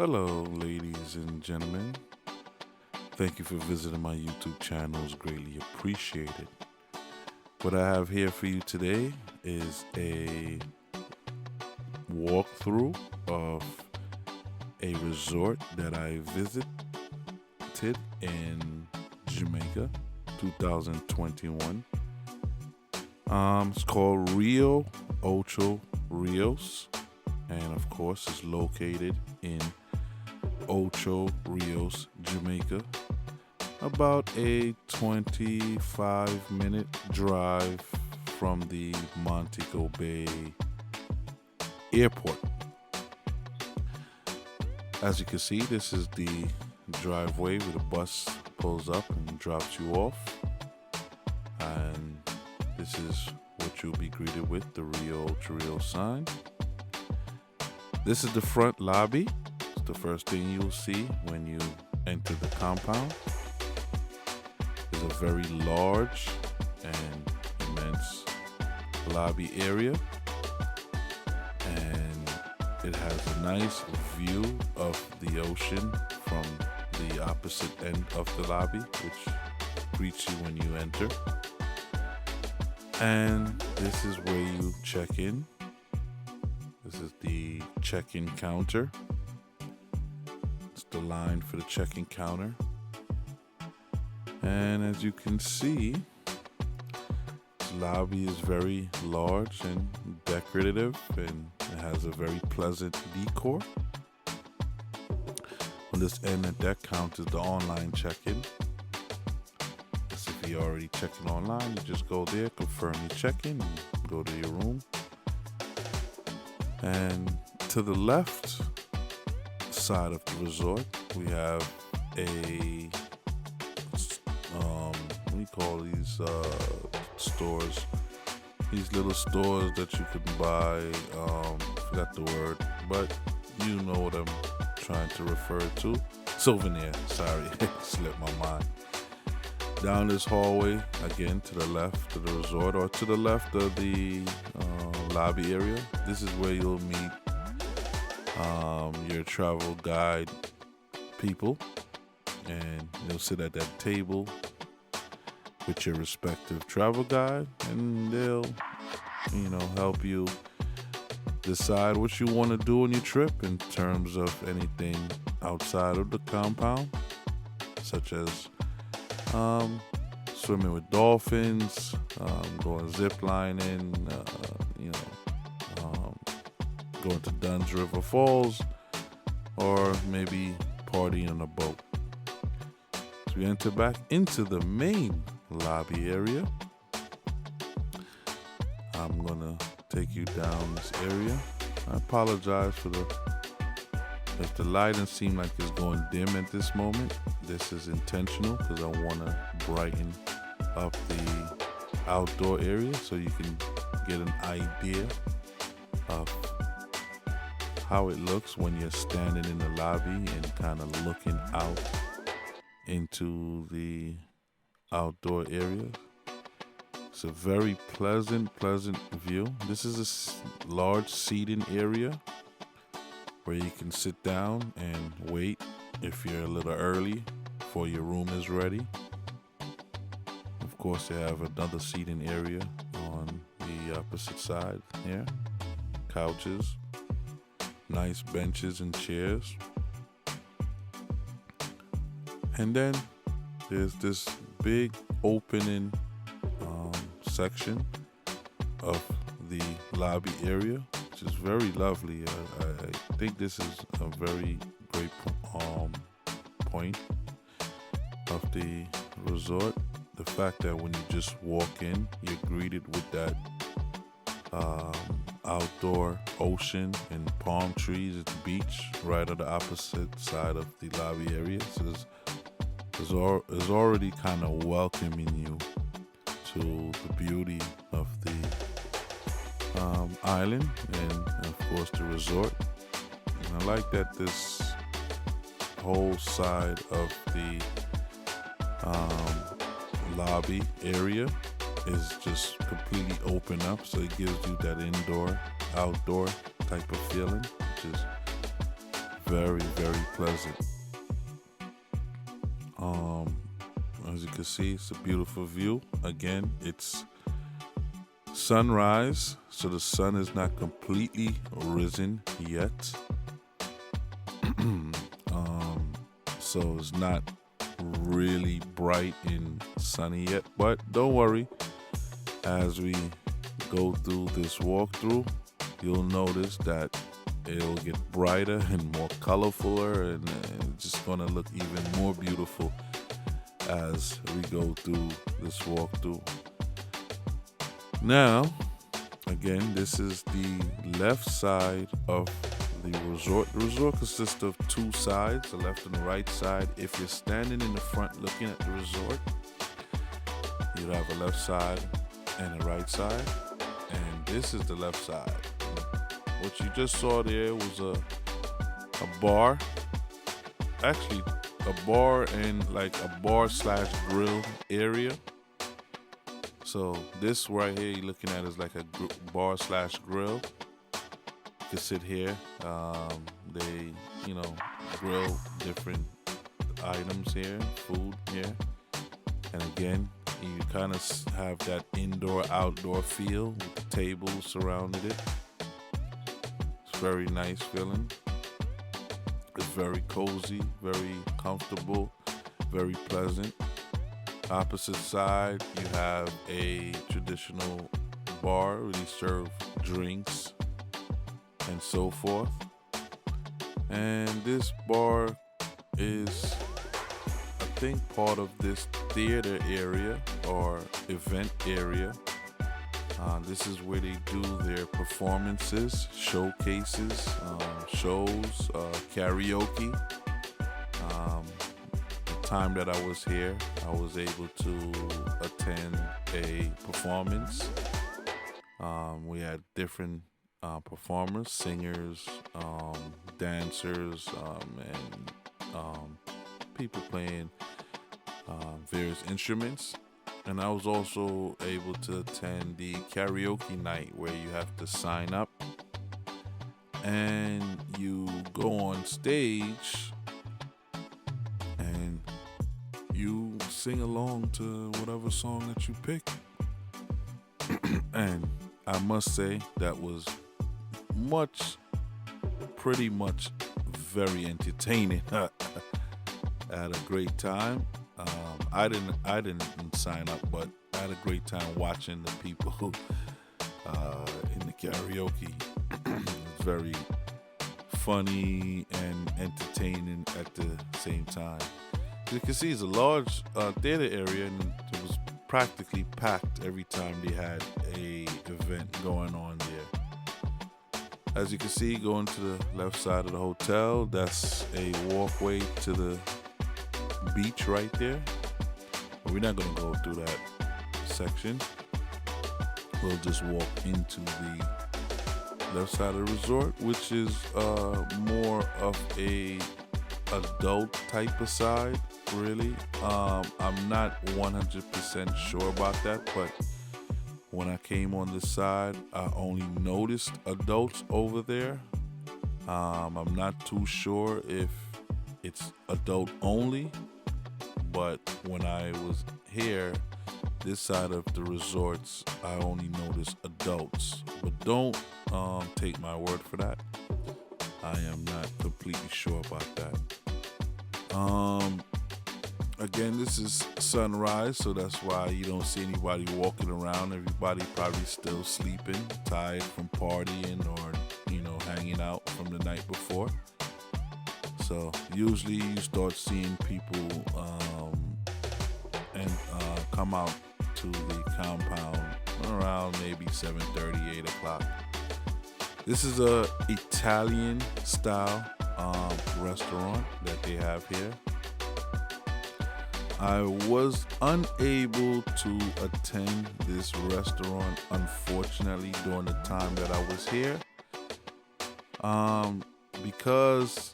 Hello, ladies and gentlemen. Thank you for visiting my YouTube channel. It's greatly appreciated. What I have here for you today is a walkthrough of a resort that I visited in Jamaica, 2021. It's called RIU Ochi Rios, and of course, it's located in Ochi Rios, Jamaica. About a 25-minute drive from the Montego Bay Airport. As you can see, this is the driveway where the bus pulls up and drops you off. And this is what you'll be greeted with, the RIU Ochi Rios sign. This is the front lobby. It's the first thing you'll see when you enter the compound. It's a very large and immense lobby area, and it has a nice view of the ocean from the opposite end of the lobby, which greets you when you enter. And this is where you check in. This is the check-in counter. It's the line for the check-in counter. And as you can see, this lobby is very large and decorative, and it has a very pleasant decor. On this end at that counter is the online check-in. As if you're already checking online, you just go there, confirm your check-in, and go to your room. And to the left side of the resort, we have a what do you call these stores? These little stores that you can buy. Forgot the word, but you know what I'm trying to refer to. Souvenir. Sorry, slipped my mind. Down this hallway, again to the left of the resort, or to the left of the lobby area. This is where you'll meet your travel guide people, and you'll sit at that table with your respective travel guide, and they'll help you decide what you want to do on your trip in terms of anything outside of the compound, such as swimming with dolphins, going zip lining, going to Dunn's River Falls, or maybe partying on a boat. So we enter back into the main lobby area. I'm gonna take you down this area. I apologize for if the lighting seems like it's going dim at this moment. This is intentional because I want to brighten up the outdoor area so you can get an idea of how it looks when you're standing in the lobby and kind of looking out into the outdoor area. It's a very pleasant view. This is a large seating area where you can sit down and wait if you're a little early before your room is ready. Of course, they have another seating area on the opposite side here. Couches, nice benches and chairs. And then there's this big opening section of the lobby area, which is very lovely. I think this is a very great point of the resort. The fact that when you just walk in, you're greeted with that outdoor ocean and palm trees at the beach right on the opposite side of the lobby area. So it's already kind of welcoming you to the beauty of the island and of course the resort. And I like that this whole side of the lobby area is just completely open up, so it gives you that indoor outdoor type of feeling, which is very, very pleasant. As you can see, it's a beautiful view. Again, it's sunrise, so the sun is not completely risen yet. So it's not really bright and sunny yet, but don't worry. As we go through this walkthrough, you'll notice that it'll get brighter and more colorfuler, and it's just gonna look even more beautiful as we go through this walkthrough. Now, again, this is the left side of the resort. The resort consists of two sides, the left and the right side. If you're standing in the front looking at the resort, you'd have a left side and a right side, and this is the left side. What you just saw there was a bar, actually a bar and like a bar / grill area. So this right here you're looking at is like a bar / grill. You can sit here. They, grill different items here, food here. And again, you kind of have that indoor-outdoor feel with the tables surrounding it. It's very nice feeling. It's very cozy, very comfortable, very pleasant. Opposite side, you have a traditional bar where they serve drinks and so forth. And this bar is, I think, part of this theater area or event area. This is where they do their performances, showcases, shows, karaoke. The time that I was here, I was able to attend a performance. We had different performers, singers, dancers, and people playing various instruments. And I was also able to attend the karaoke night where you have to sign up and you go on stage and you sing along to whatever song that you pick. And I must say that was pretty much very entertaining. I had a great time. I didn't sign up, but I had a great time watching the people in the karaoke. It's very funny and entertaining at the same time. As you can see, it's a large theater area, and it was practically packed every time they had a event going on there. As you can see, going to the left side of the hotel, that's a walkway to the beach right there. But we're not going to go through that section. We'll just walk into the left side of the resort, which is more of a adult type of side, really. I'm not 100% sure about that, but when I came on this side, I only noticed adults over there. I'm not too sure if it's adult only, but when I was here, this side of the resorts, I only noticed adults. But don't take my word for that. I am not completely sure about that. Again, this is sunrise, so that's why you don't see anybody walking around. Everybody probably still sleeping, tired from partying or, hanging out from the night before. So usually you start seeing people come out to the compound around maybe 7:30, 8 o'clock. This is a Italian style restaurant that they have here. I was unable to attend this restaurant, unfortunately, during the time that I was here, because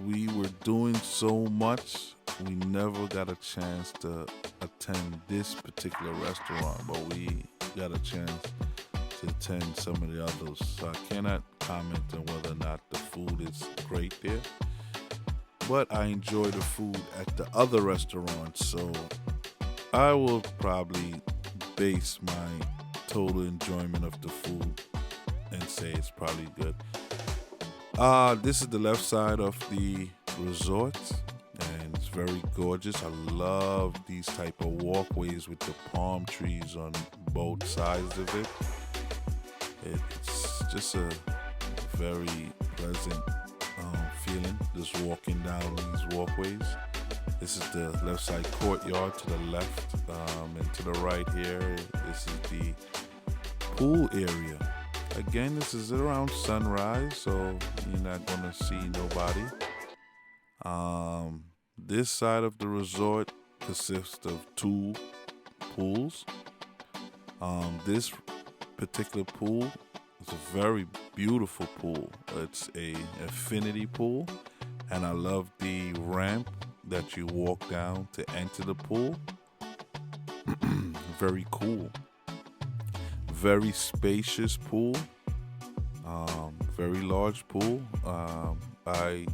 we were doing so much. We never got a chance to attend this particular restaurant, but we got a chance to attend some of the others. So I cannot comment on whether or not the food is great there. But I enjoy the food at the other restaurants, so I will probably base my total enjoyment of the food and say it's probably good. This is the left side of the resort, and it's very gorgeous. I love these type of walkways with the palm trees on both sides of it. It's just a very pleasant feeling just walking down these walkways. This is the left side courtyard to the left, and to the right here, this is the pool area. Again, this is around sunrise, so you're not gonna see nobody. This side of the resort consists of 2 pools. This particular pool is a very beautiful pool. It's a infinity pool, and I love the ramp that you walk down to enter the pool. Very cool. Very spacious pool. Very large pool. I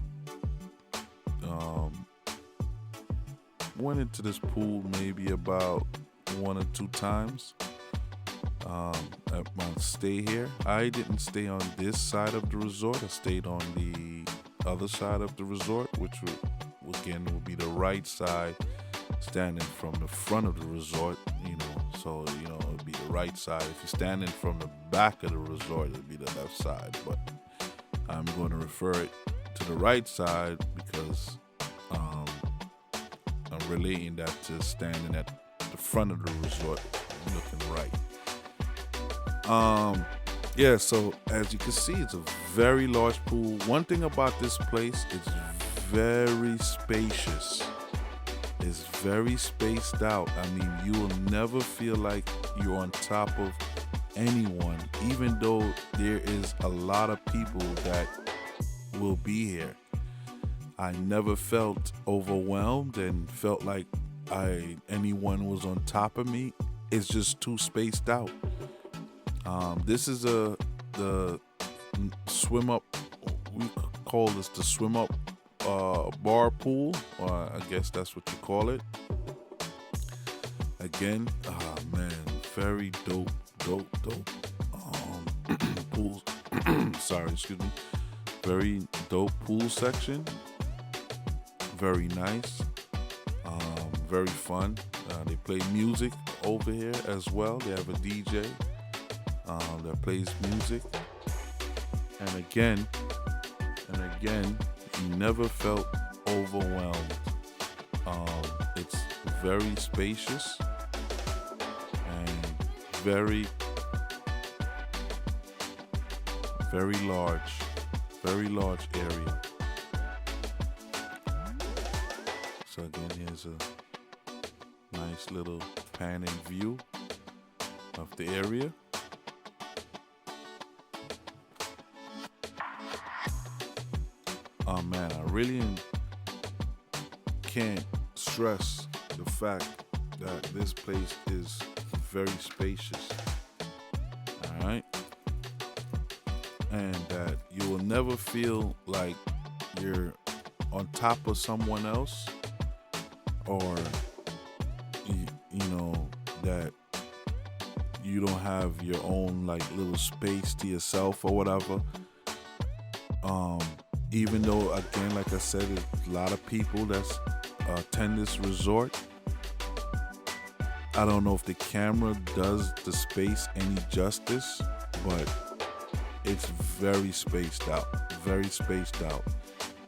went into this pool maybe about 1 or 2 times at my stay here. I didn't stay on this side of the resort. I stayed on the other side of the resort, which would be the right side, standing from the front of the resort, so it would be the right side. If you're standing from the back of the resort, it would be the left side, but I'm going to refer it to the right side because I'm relating that to standing at the front of the resort looking right. Yeah, so as you can see, it's a very large pool. One thing about this place, it's very spacious. It's very spaced out. I mean, you will never feel like you're on top of anyone, even though there is a lot of people that will be here. I never felt overwhelmed and felt like anyone was on top of me. It's just too spaced out. This is the swim up. We call this the swim up bar pool, or I guess that's what you call it. Again, man, very dope pools. Sorry, excuse me. Very dope pool section. Very nice. Very fun. They play music over here as well. They have a DJ that plays music. And again, you never felt overwhelmed. It's very spacious and very large area. So again, here's a nice little panning view of the area. Oh man, I really can't stress the fact that this place is very spacious. All right, and that you will never feel like you're on top of someone else, or that you don't have your own like little space to yourself or whatever. Even though, again, like I said, there's a lot of people that attend this resort. I don't know if the camera does the space any justice, but it's very spaced out.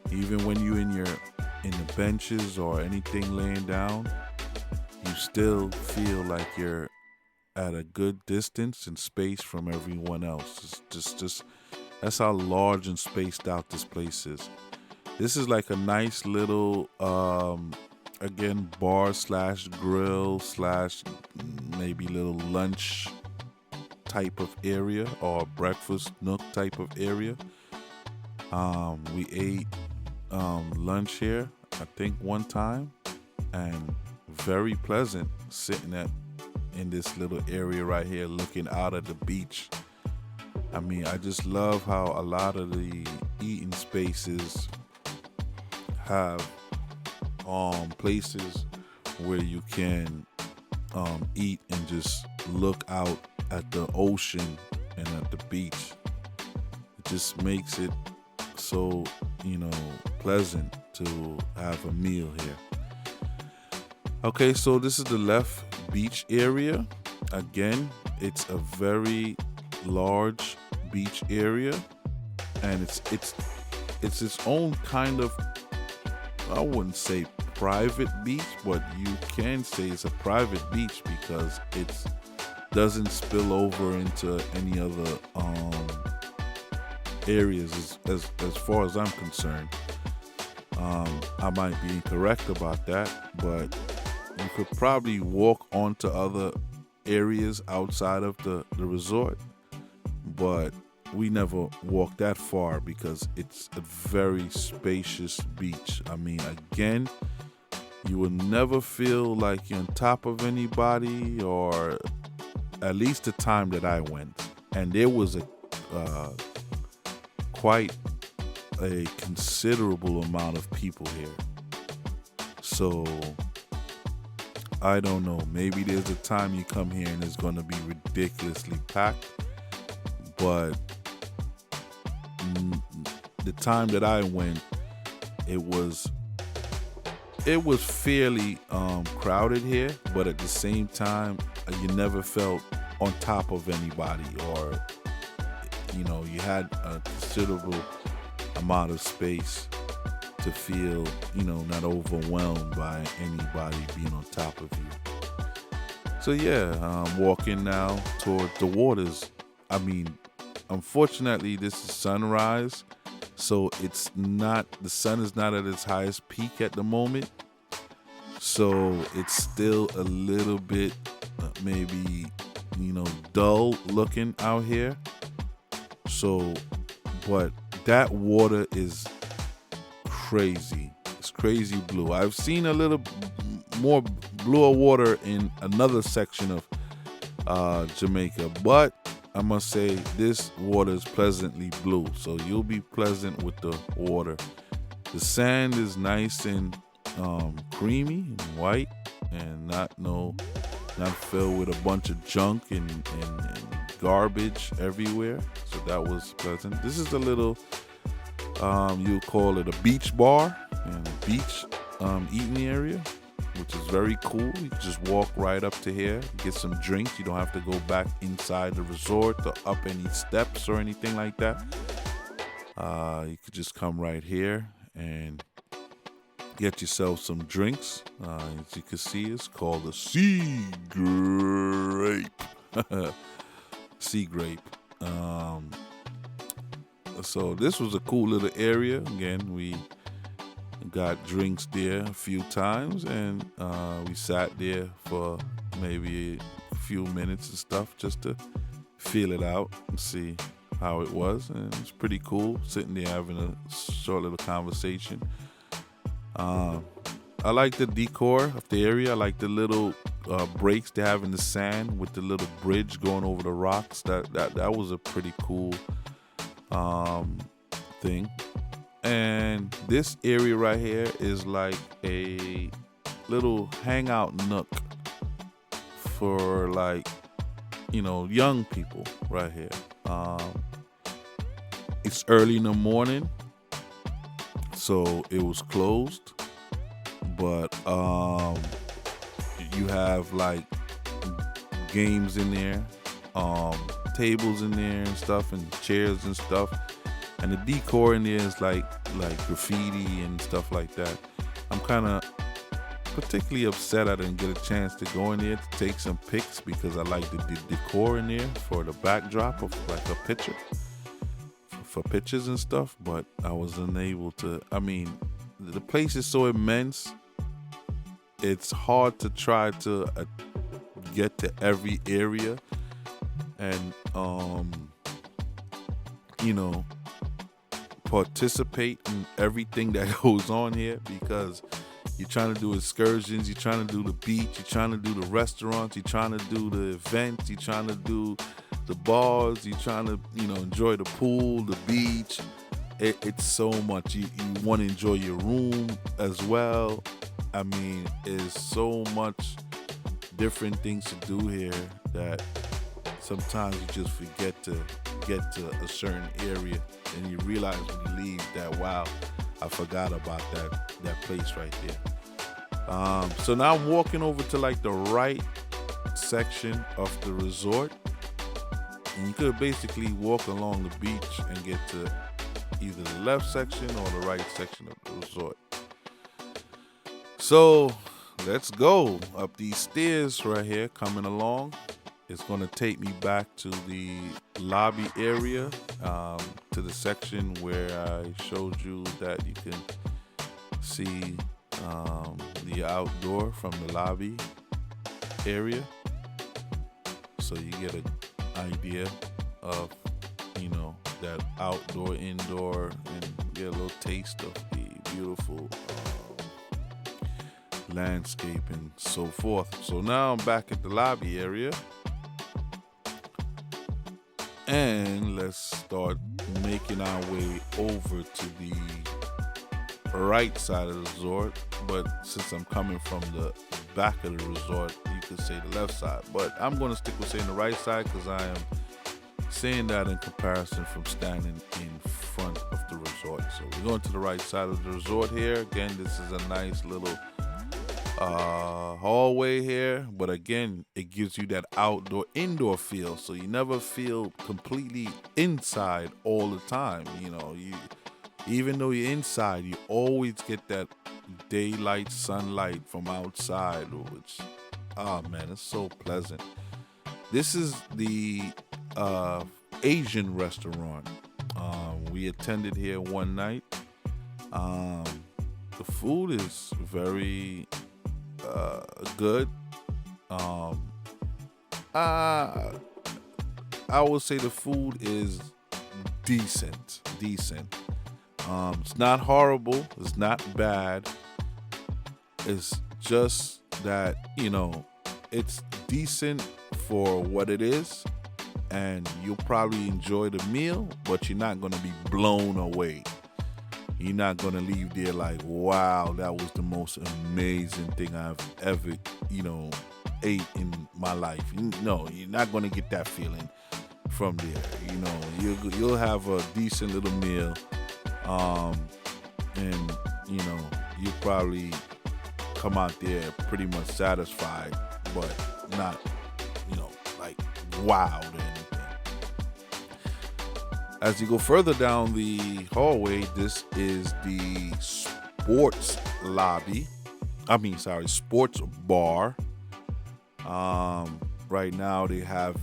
Even when you're in the benches or anything laying down, you still feel like you're at a good distance and space from everyone else. It's just that's how large and spaced out this place is. This is like a nice little, again, bar / grill / maybe little lunch type of area, or breakfast nook type of area. We ate lunch here, I think, one time, and very pleasant sitting in this little area right here looking out at the beach. I mean, I just love how a lot of the eating spaces have places where you can eat and just look out at the ocean and at the beach. It just makes it so, pleasant to have a meal here. Okay, so this is the left beach area. Again, it's a very large beach area, and it's its own kind of, I wouldn't say private beach, but you can say it's a private beach because it doesn't spill over into any other areas as far as I'm concerned. I might be incorrect about that, but you could probably walk onto other areas outside of the resort, but we never walked that far because it's a very spacious beach. I mean, again, you will never feel like you're on top of anybody, or at least the time that I went. And there was quite a considerable amount of people here. So I don't know. Maybe there's a time you come here and it's going to be ridiculously packed. But the time that I went, it was fairly crowded here. But at the same time, you never felt on top of anybody, or you had a considerable amount of space to feel, not overwhelmed by anybody being on top of you. So yeah, I'm walking now toward the waters. I mean, unfortunately, this is sunrise, so the sun is not at its highest peak at the moment. So it's still a little bit maybe, dull looking out here. So, but that water is crazy. It's crazy blue. I've seen a little more bluer water in another section of Jamaica, but I must say this water is pleasantly blue. So you'll be pleasant with the water. The sand is nice and creamy and white, and not filled with a bunch of junk and garbage everywhere. So that was pleasant. This is a little you call it a beach bar and a beach eating area, which is very cool. You can just walk right up to here, get some drinks. You don't have to go back inside the resort or up any steps or anything like that. You could just come right here and get yourself some drinks. As you can see, it's called a sea grape. Sea grape. So this was a cool little area. Again, we got drinks there a few times, and we sat there for maybe a few minutes and stuff just to feel it out and see how it was. And it's pretty cool sitting there having a short little conversation. I like the decor of the area. I like the little breaks they have in the sand with the little bridge going over the rocks. That was a pretty cool thing. And this area right here is like a little hangout nook for young people right here. It's early in the morning, so it was closed, but you have like games in there, tables in there and stuff, and chairs and stuff, and the decor in there is like graffiti and stuff like that. I'm kind of particularly upset I didn't get a chance to go in there to take some pics, because I like the decor in there for the backdrop of like a picture, for pictures and stuff, but I was unable to. I mean, the place is so immense, it's hard to try to get to every area and participate in everything that goes on here, because you're trying to do excursions, you're trying to do the beach, you're trying to do the restaurants, you're trying to do the events, you're trying to do the bars, you're trying to, enjoy the pool, the beach. It's so much. You want to enjoy your room as well. I mean, it's so much different things to do here that sometimes you just forget to get to a certain area, and you realize when you leave that, wow, I forgot about that place right there. So now I'm walking over to like the right section of the resort, and you could basically walk along the beach and get to either the left section or the right section of the resort. So let's go up these stairs right here, coming along. It's going to take me back to the lobby area, to the section where I showed you that you can see the outdoor from the lobby area. So you get an idea of, that outdoor, indoor, and get a little taste of the beautiful landscape and so forth. So now I'm back at the lobby area, and let's start making our way over to the right side of the resort. But since I'm coming from the back of the resort, you could say the left side, but I'm going to stick with saying the right side because I am saying that in comparison from standing in front of the resort. So we're going to the right side of the resort here. Again, this is a nice little hallway here, but again, it gives you that outdoor indoor feel, so you never feel completely inside all the time. Even though you're inside, you always get that daylight sunlight from outside, which, oh man, it's so pleasant. This is the Asian restaurant. We attended here one night. The food is very good. I would say the food is decent. It's not horrible. It's not bad. It's just that, it's decent for what it is, and you'll probably enjoy the meal, but you're not going to be blown away. You're not going to leave there like, wow, that was the most amazing thing I've ever, ate in my life. No, you're not going to get that feeling from there. You'll have a decent little meal, and, you probably come out there pretty much satisfied, but not, like wowed or anything. As you go further down the hallway, this is the sports bar. Right now they have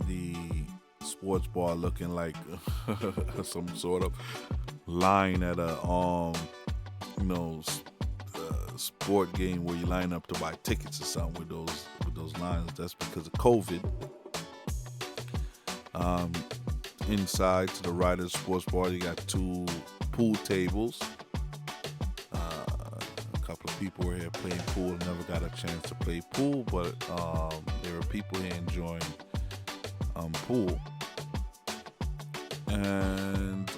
the sports bar looking like some sort of line at a sport game where you line up to buy tickets or something with those lines. That's because of COVID. Inside to the right of the sports bar, you got 2 pool tables. A couple of people were here playing pool. Never got a chance to play pool, but there were people here enjoying pool. And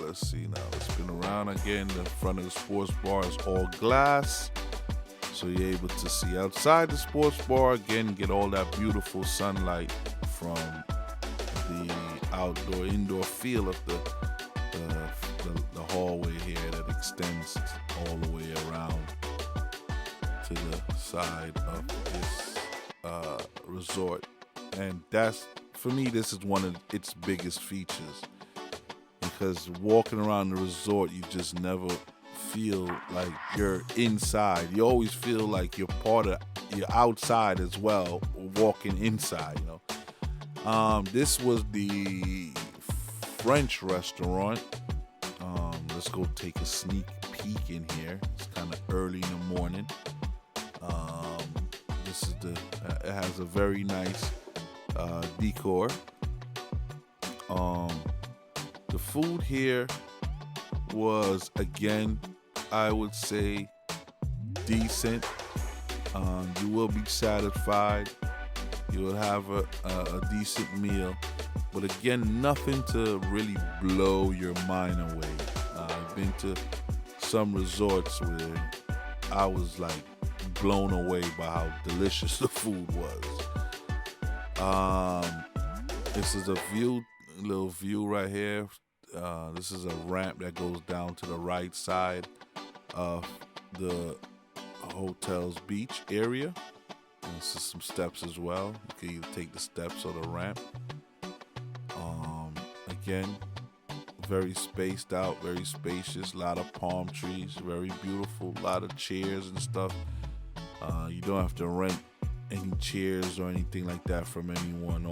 let's see now. Let's spin around again. The front of the sports bar is all glass, so you're able to see outside the sports bar again. Get all that beautiful sunlight from the outdoor indoor feel of the hallway here that extends all the way around to the side of this resort. And that's, for me, this is one of its biggest features, because walking around the resort, you just never feel like you're inside. You always feel like you're outside as well, walking inside, This was the French restaurant. Let's go take a sneak peek in here. It's kind of early in the morning. It has a very nice decor. The food here was, again, I would say decent. You will be satisfied. You will have a decent meal, but again, nothing to really blow your mind away. I've been to some resorts where I was like blown away by how delicious the food was. This is a little view right here. This is a ramp that goes down to the right side of the hotel's beach area. And this is some steps as well. You can either take the steps or the ramp. Again, very spaced out, very spacious, a lot of palm trees, very beautiful, a lot of chairs and stuff. You don't have to rent any chairs or anything like that from anyone.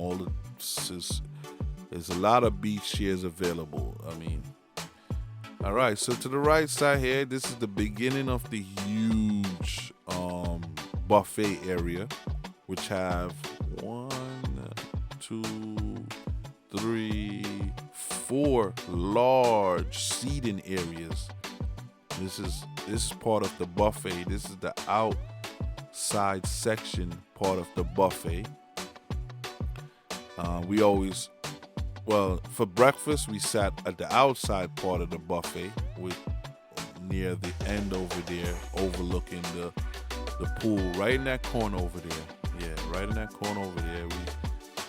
There's a lot of beach chairs available. All right, so to the right side here, this is the beginning of the huge buffet area, which have 1, 2, 3, 4 large seating areas. This is part of the buffet. This is the outside section part of the buffet. For breakfast, we sat at the outside part of the buffet, near the end over there, overlooking the pool, right in that corner over there. Yeah, right in that corner over there. We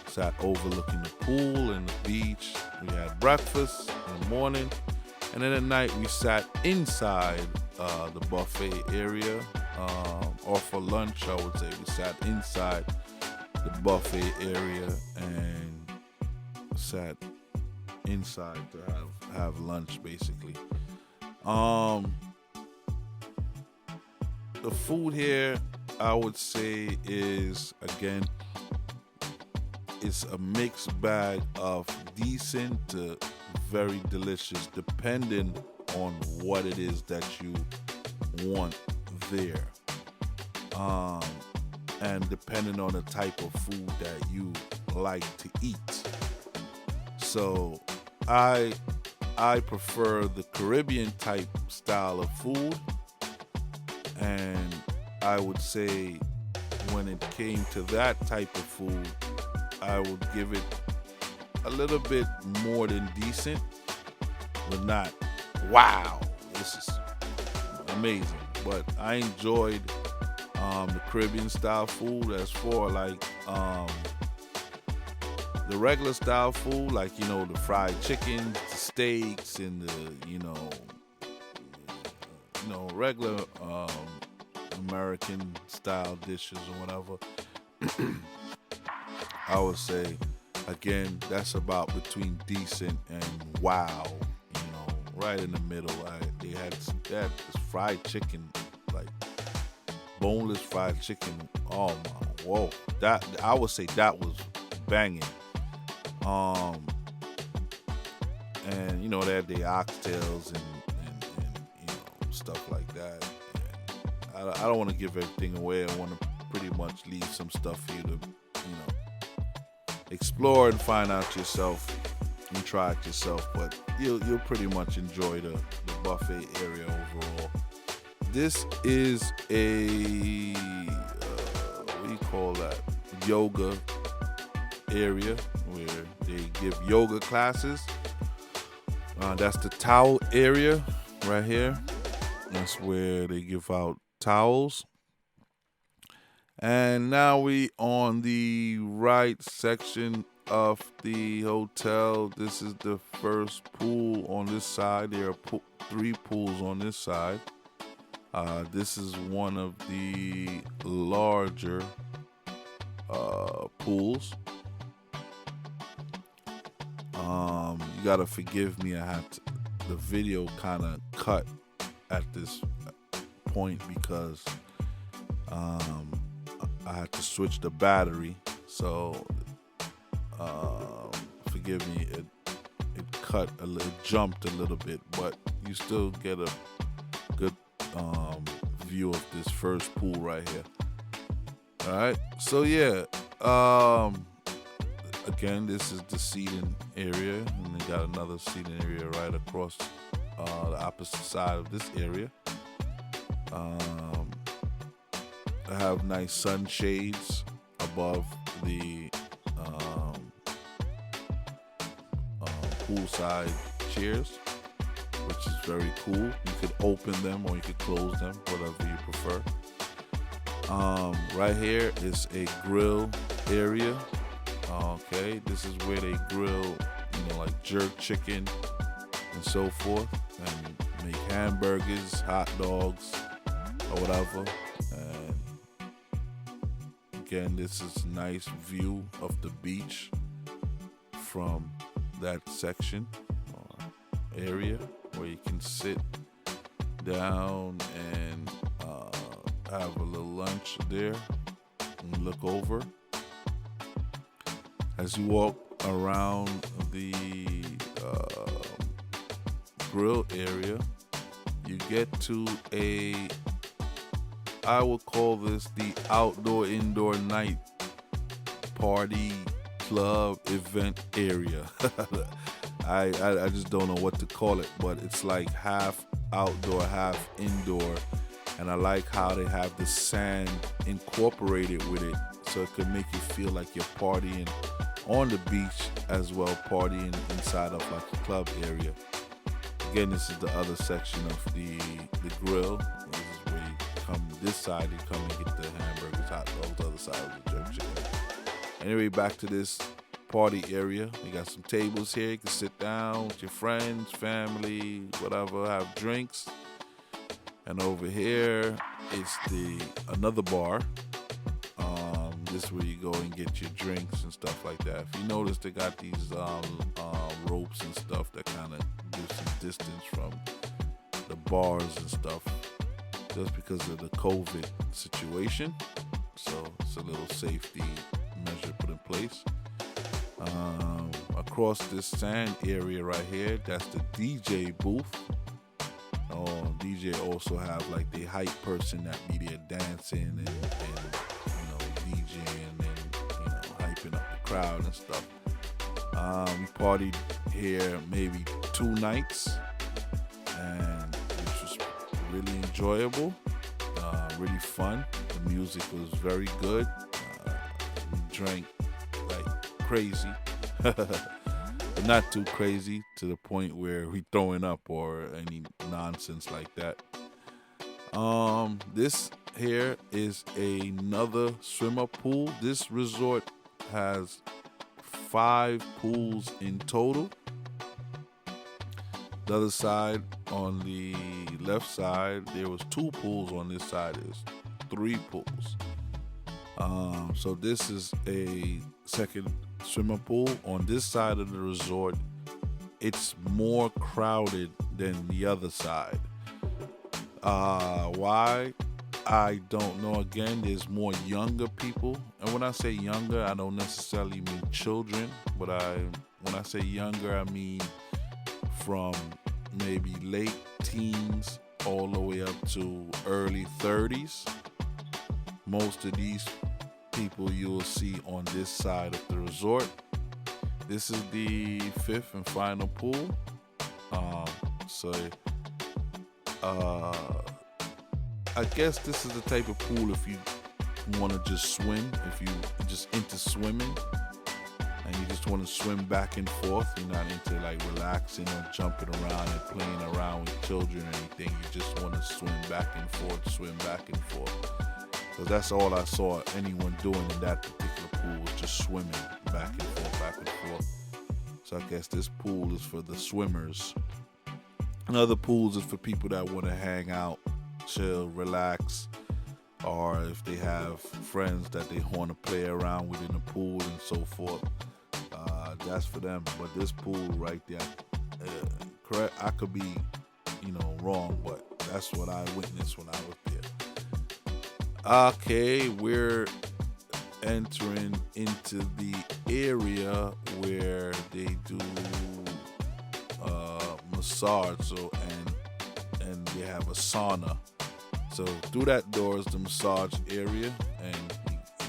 sat overlooking the pool and the beach. We had breakfast in the morning, and then at night we sat inside the buffet area, or for lunch, I would say. We sat inside the buffet area and sat inside to have lunch, basically. The food here, I would say, is, again, it's a mixed bag of decent to very delicious, depending on what it is that you want there, and depending on the type of food that you like to eat. So I prefer the Caribbean type style of food, and I would say when it came to that type of food, I would give it a little bit more than decent, but not wow, this is amazing. But I enjoyed the Caribbean style food. As for like the regular style food, like, the fried chicken, the steaks, and the regular American style dishes or whatever, I would say, again, that's about between decent and wow, right in the middle. They had this fried chicken, like boneless fried chicken. Oh my, whoa! That, I would say, that was banging. And they had the oxtails and stuff like that. And I don't want to give everything away. I want to pretty much leave some stuff for you to explore and find out yourself and try it yourself. But you'll pretty much enjoy the buffet area overall. This is a what do you call that? Yoga area where they give yoga classes. That's the towel area right here. That's where they give out towels. And now we on the right section of the hotel. This is the first pool on this side. There are 3 pools on this side. This is one of the larger pools. You gotta forgive me. The video kind of cut at this point because I had to switch the battery. So forgive me. It cut a little, jumped a little bit, but you still get a good view of this first pool right here. All right. So yeah. Again, this is the seating area, and they got another seating area right across the opposite side of this area. I have nice sunshades above the poolside chairs, which is very cool. You could open them or you could close them, whatever you prefer. Right here is a grill area. Okay, this is where they grill, like jerk chicken and so forth, and make hamburgers, hot dogs, or whatever. And again, this is a nice view of the beach from that section or area where you can sit down and have a little lunch there and look over. As you walk around the grill area, you get to I would call this the outdoor-indoor night party club event area. I just don't know what to call it, but it's like half outdoor, half indoor. And I like how they have the sand incorporated with it, so it can make you feel like you're partying on the beach as well, partying inside of like a club area. Again, this is the other section of the grill. This is where you come this side, you come and get the hamburgers, hot dogs, the other side of the jerk chicken. Anyway, back to this party area. We got some tables here. You can sit down with your friends, family, whatever, have drinks. And over here is another bar. This is where you go and get your drinks and stuff like that. If you notice, they got these ropes and stuff that kind of give some distance from the bars and stuff, just because of the COVID situation. So it's a little safety measure put in place. Across this sand area right here, that's the DJ booth. DJ also have like the hype person that be there dancing and DJing and hyping up the crowd and stuff. We partied here maybe 2 nights, and which was really enjoyable, really fun. The music was very good. We drank like crazy. But not too crazy to the point where we throwing up or any nonsense like that. This here is another swimmer pool. This resort has 5 pools in total. The other side, on the left side, there was 2 pools. On this side is 3 pools. So this is a second swimming pool. On this side of the resort, it's more crowded than the other side. Why? I don't know. Again, there's more younger people. And when I say younger, I don't necessarily mean children, but when I say younger, I mean from maybe late teens all the way up to early 30s. Most of these people you'll see on this side of the resort. This is the 5th and final pool. I guess this is the type of pool if you want to just swim, if you just into swimming and you just want to swim back and forth, you're not into like relaxing or jumping around and playing around with children or anything. You just want to swim back and forth, swim back and forth. So that's all I saw anyone doing in that particular pool, was just swimming back and forth, back and forth. So I guess this pool is for the swimmers. And other pools is for people that want to hang out, chill, relax, or if they have friends that they want to play around with in the pool and so forth. That's for them. But this pool right there, correct? I could be, wrong, but that's what I witnessed when I was there. Okay, we're entering into the area where they do massage, and they have a sauna. So through that door is the massage area, and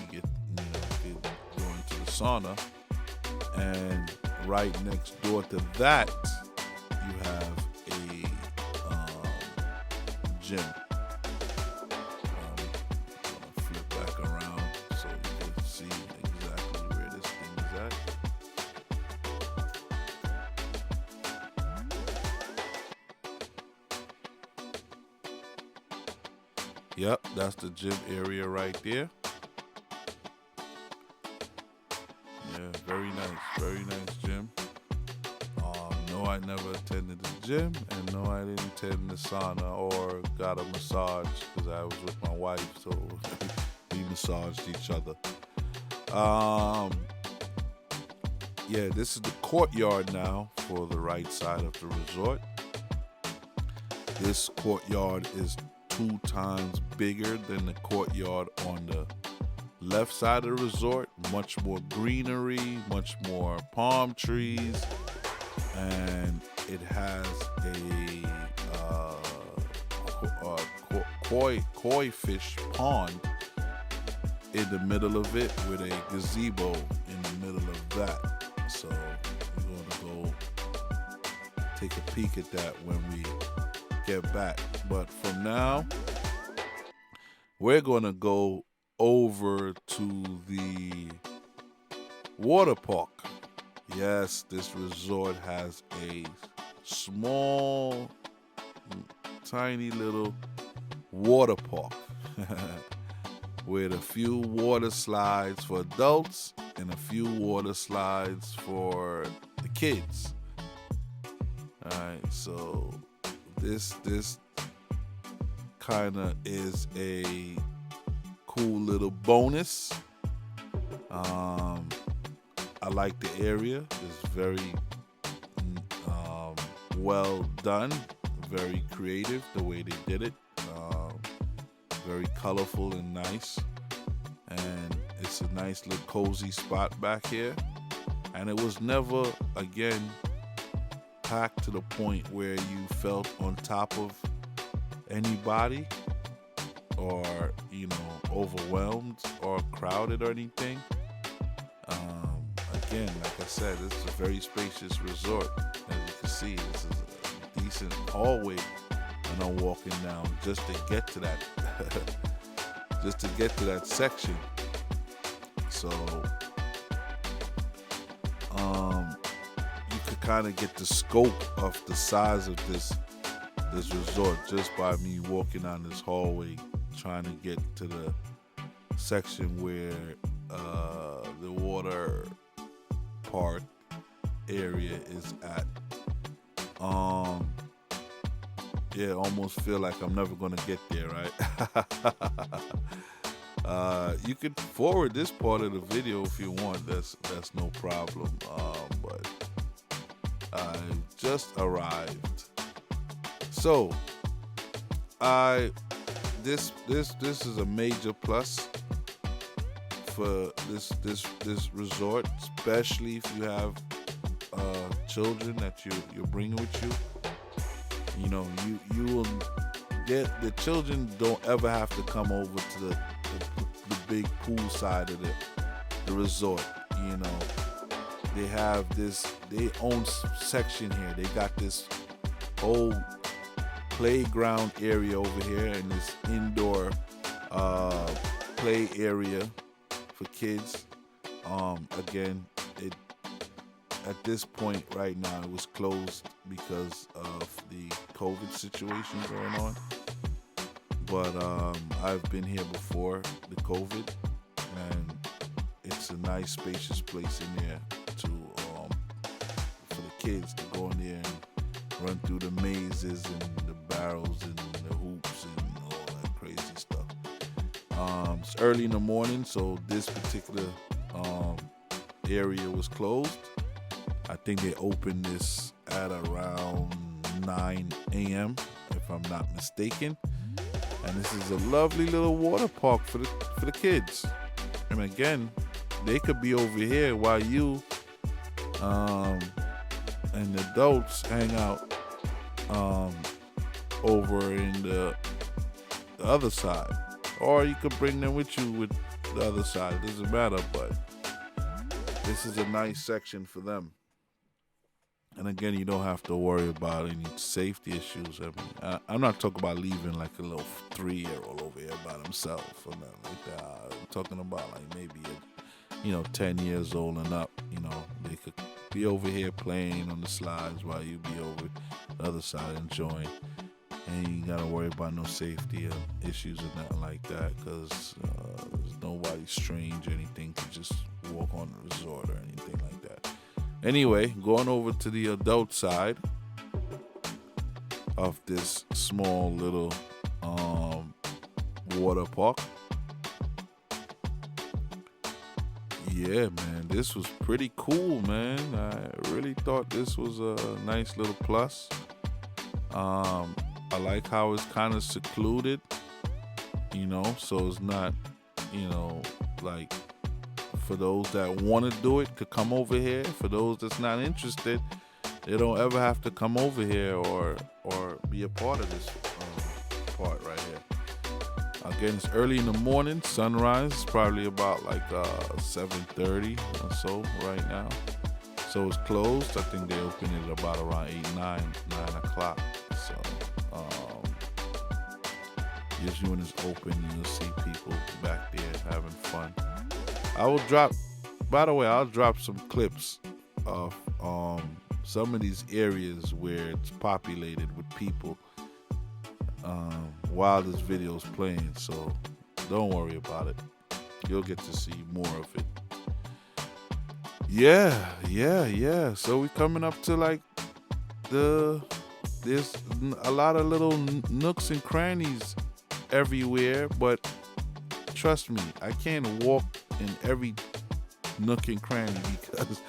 you get go into the sauna. And right next door to that, you have a gym. I'm gonna flip back around so you can see exactly Yep, that's the gym area right there. Yeah, very nice gym. No, I never attended the gym, and no, I didn't attend the sauna or got a massage because I was with my wife, so we massaged each other. Um, yeah, this is the courtyard now for the right side of the resort. This courtyard is 2 times bigger than the courtyard on the left side of the resort. Much more greenery, much more palm trees, and it has a koi fish pond in the middle of it with a gazebo in the middle of that. So we're gonna go take a peek at that when we get back. But for now, we're gonna go over to the water park. Yes, this resort has a small, tiny little water park with a few water slides for adults and a few water slides for the kids. All right, so this kind of is a cool little bonus. I like the area. It's very well done, very creative the way they did it. Very colorful and nice. And it's a nice little cozy spot back here. And it was never, again, packed to the point where you felt on top of anybody or, overwhelmed or crowded or anything. Again, like I said, this is a very spacious resort. As you can see, this is a decent hallway, and I'm walking down just to get to that, section. So, you could kind of get the scope of the size of this resort just by me walking down this hallway, trying to get to the section where the water park area is at. Almost feel like I'm never gonna get there, right? You could forward this part of the video if you want. That's no problem. But I just arrived, so this is a major plus for this resort, especially if you have children that you're bringing with you. You will get the children don't ever have to come over to the big pool side of the resort. They have they own section here. They got this whole playground area over here and this indoor play area for kids. Again, at this point right now it was closed because of the COVID situation going on. But I've been here before the COVID, and it's a nice spacious place in there for the kids to go in there and run through the mazes and the barrels and the hoops and all that crazy stuff. It's early in the morning, so this particular area was closed. I think they opened this at around 9 a.m. if I'm not mistaken. And this is a lovely little water park for the kids. And again, they could be over here while you and the adults hang out over in the other side. Or you could bring them with you with the other side. It doesn't matter, but this is a nice section for them. And again, you don't have to worry about any safety issues. I mean, I'm not talking about leaving like a little 3-year-old over here by himself or nothing like that. I'm talking about like maybe 10 years old and up. They could be over here playing on the slides while you be over the other side enjoying. And you gotta worry about no safety issues or nothing like that, because there's nobody strange or anything to just walk on the resort or anything like that. Anyway, going over to the adult side of this small little water park. Yeah, man, this was pretty cool, man. I really thought this was a nice little plus. I like how it's kind of secluded, so it's not, like, for those that want to do it to come over here. For those that's not interested, they don't ever have to come over here or be a part of this part right here. Again, it's early in the morning. Sunrise is probably about like 7:30 or so right now. So it's closed. I think they open it about around 9 o'clock. So usually when it's open, you'll see people back there having fun. I'll drop some clips of some of these areas where it's populated with people while this video is playing. So don't worry about it. You'll get to see more of it. Yeah. So we're coming up to like there's a lot of little nooks and crannies everywhere, but trust me, I can't walk in every nook and cranny because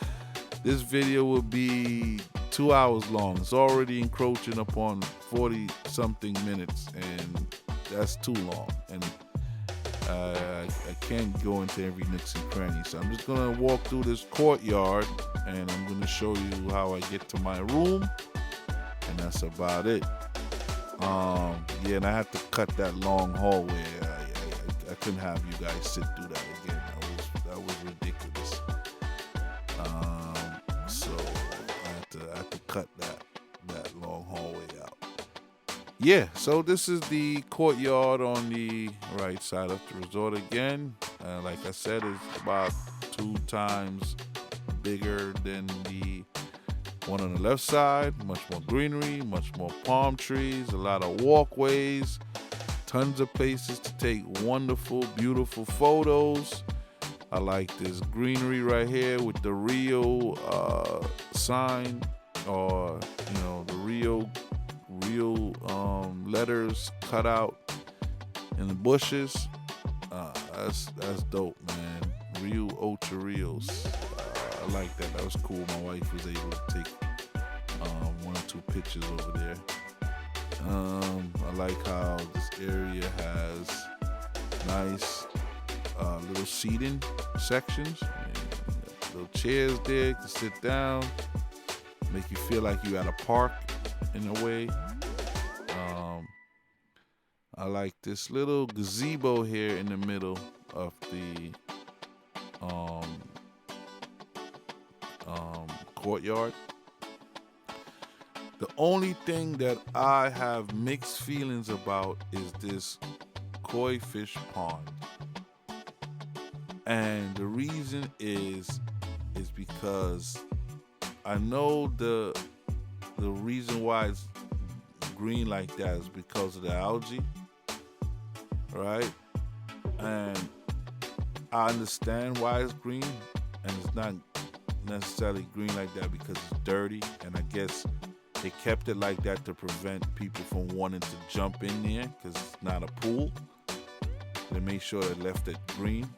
this video will be 2 hours long. It's already encroaching upon 40 something minutes, and that's too long. And I can't go into every nooks and cranny. So I'm just gonna walk through this courtyard, and I'm gonna show you how I get to my room, and that's about it. And I had to cut that long hallway. I couldn't have you guys sit through that again. That was ridiculous. So I had to cut that long hallway out. Yeah, so this is the courtyard on the right side of the resort again. Like I said, it's about 2 times bigger than the one on the left side. Much more greenery, much more palm trees, a lot of walkways, tons of places to take wonderful, beautiful photos. I like this greenery right here with the Rio sign, or the Rio letters cut out in the bushes. That's dope, man. RIU Ochi Rios. I like that. That was cool. My wife was able to take 1 or 2 pictures over there. I like how this area has nice little seating sections. Little chairs there, you can sit down, make you feel like you at a park in a way. I like this little gazebo here in the middle of the courtyard. The only thing that I have mixed feelings about is this koi fish pond. And the reason is because I know the reason why it's green like that is because of the algae, right? And I understand why it's green, and it's not necessarily green like that because it's dirty, and I guess they kept it like that to prevent people from wanting to jump in there because it's not a pool. They made sure they left it green.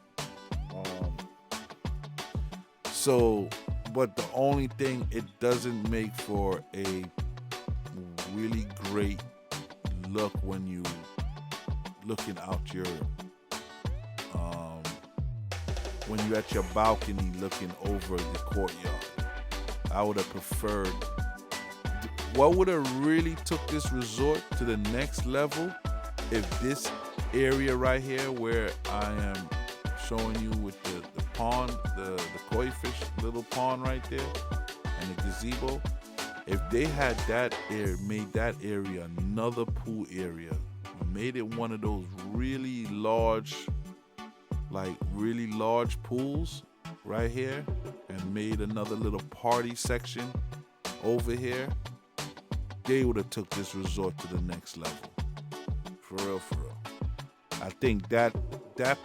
But the only thing, it doesn't make for a really great look when you looking out your when you're at your balcony looking over the courtyard. I would have preferred, what would have really took this resort to the next level, if this area right here where I am showing you with the pond, the koi fish little pond right there, and the gazebo, if they had that area, made that area another pool area, made it one of those really large pools right here, and made another little party section over here, they would have took this resort to the next level. For real, for real. I think that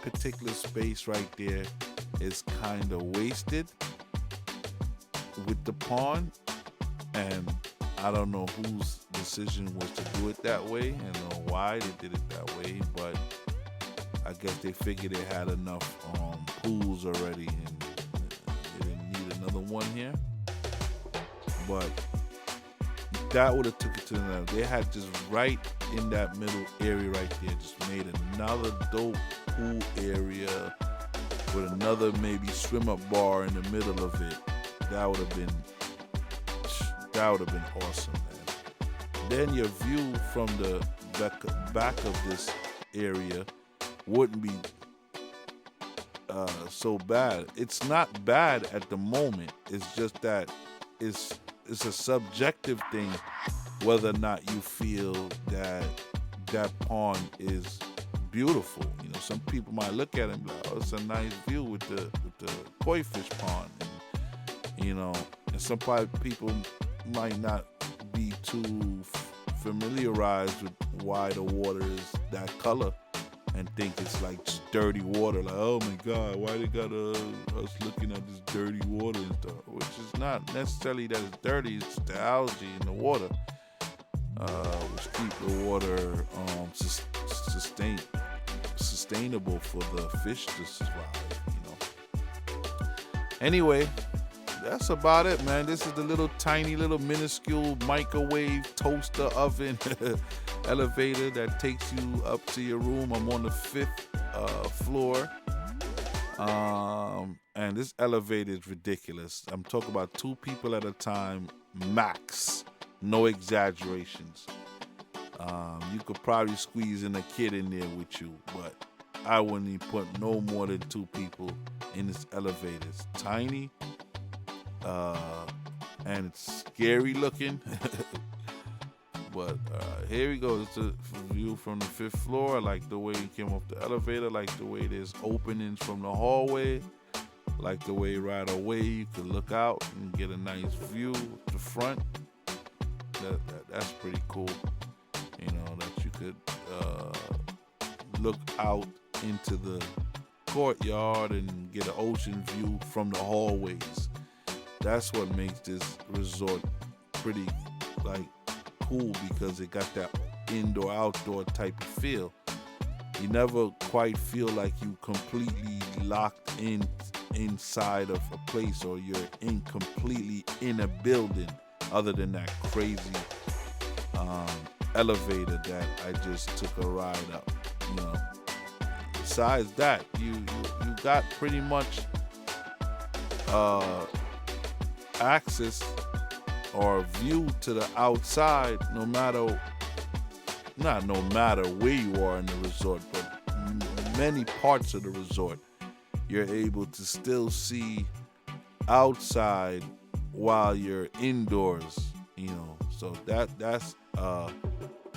particular space right there is kind of wasted with the pond, and I don't know whose decision was to do it that way and why they did it that way, but I guess they figured they had enough pools already and they didn't need another one here. But that would have took it to the level. They had just right in that middle area right there, just made another dope pool area with another maybe swim up bar in the middle of it. That would have been awesome, man. Then your view from the back of this area wouldn't be so bad. It's not bad at the moment. It's just that it's a subjective thing whether or not you feel that pond is beautiful. You know, some people might look at it and be like, oh, it's a nice view with the koi fish pond. And, you know, and some people might not be too familiarized with why the water is that color and think it's like dirty water. Like, oh my God, why they got us looking at this dirty water and stuff? Which is not necessarily that it's dirty, it's the algae in the water, which keep the water sustainable for the fish to survive, you know. Anyway, that's about it, man. This is the tiny little minuscule microwave toaster oven elevator that takes you up to your room. I'm on the 5th floor. And this elevator is ridiculous. I'm talking about 2 people at a time, max. No exaggerations. You could probably squeeze in a kid in there with you, but I wouldn't even put no more than 2 people in this elevator. It's tiny. And it's scary looking. But here we go. It's a view from the 5th floor. I like the way it came off the elevator. I like the way there's openings from the hallway. I like the way right away you can look out and get a nice view of the front. That's pretty cool. You know, that you could look out into the courtyard and get an ocean view from the hallways. That's what makes this resort pretty cool, because it got that indoor outdoor type of feel. You never quite feel like you completely locked inside of a place, or you're completely in a building, other than that crazy elevator that I just took a ride up. You know, besides that, you got pretty much access or view to the outside, no matter where you are in the resort, but many parts of the resort you're able to still see outside while you're indoors, you know. So that's a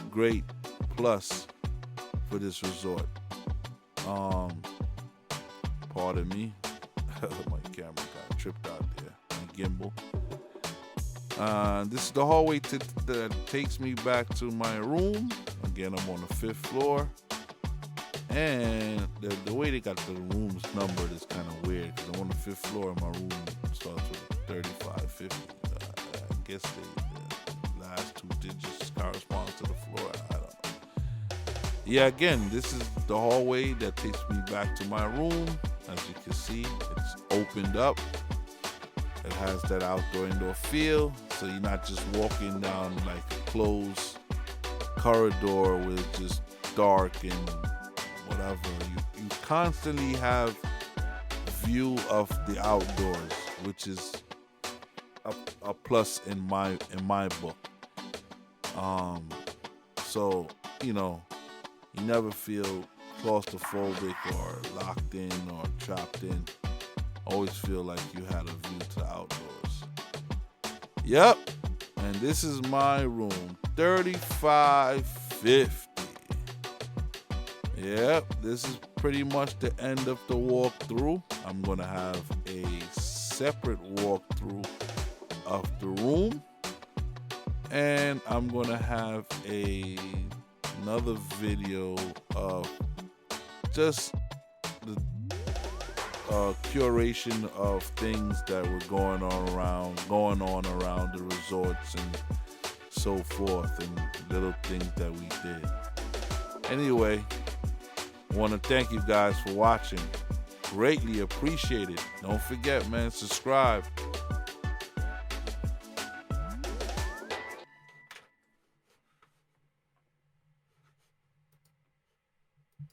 great plus for this resort. Pardon me. My camera got tripped out there. My gimbal. This is the hallway that takes me back to my room. Again, I'm on the 5th floor. And the way they got the rooms numbered is kind of weird, because I'm on the 5th floor and my room starts with 3550. I guess the last 2 digits correspond to the floor. I don't know. Yeah, again, this is the hallway that takes me back to my room. As you can see, it's opened up. It has that outdoor-indoor feel, so you're not just walking down like a closed corridor where it's just dark and whatever. You constantly have view of the outdoors, which is a plus in my book. So, you know, you never feel claustrophobic or locked in or trapped in. Always feel like you had a view to the outdoors. Yep, and this is my room, 3550. Yep, this is pretty much the end of the walkthrough. I'm gonna have a separate walkthrough of the room, And I'm gonna have another video of just the curation of things that were going on around the resorts and so forth, and little things that we did. Anyway, I want to thank you guys for watching. Greatly appreciate it. Don't forget, man, subscribe.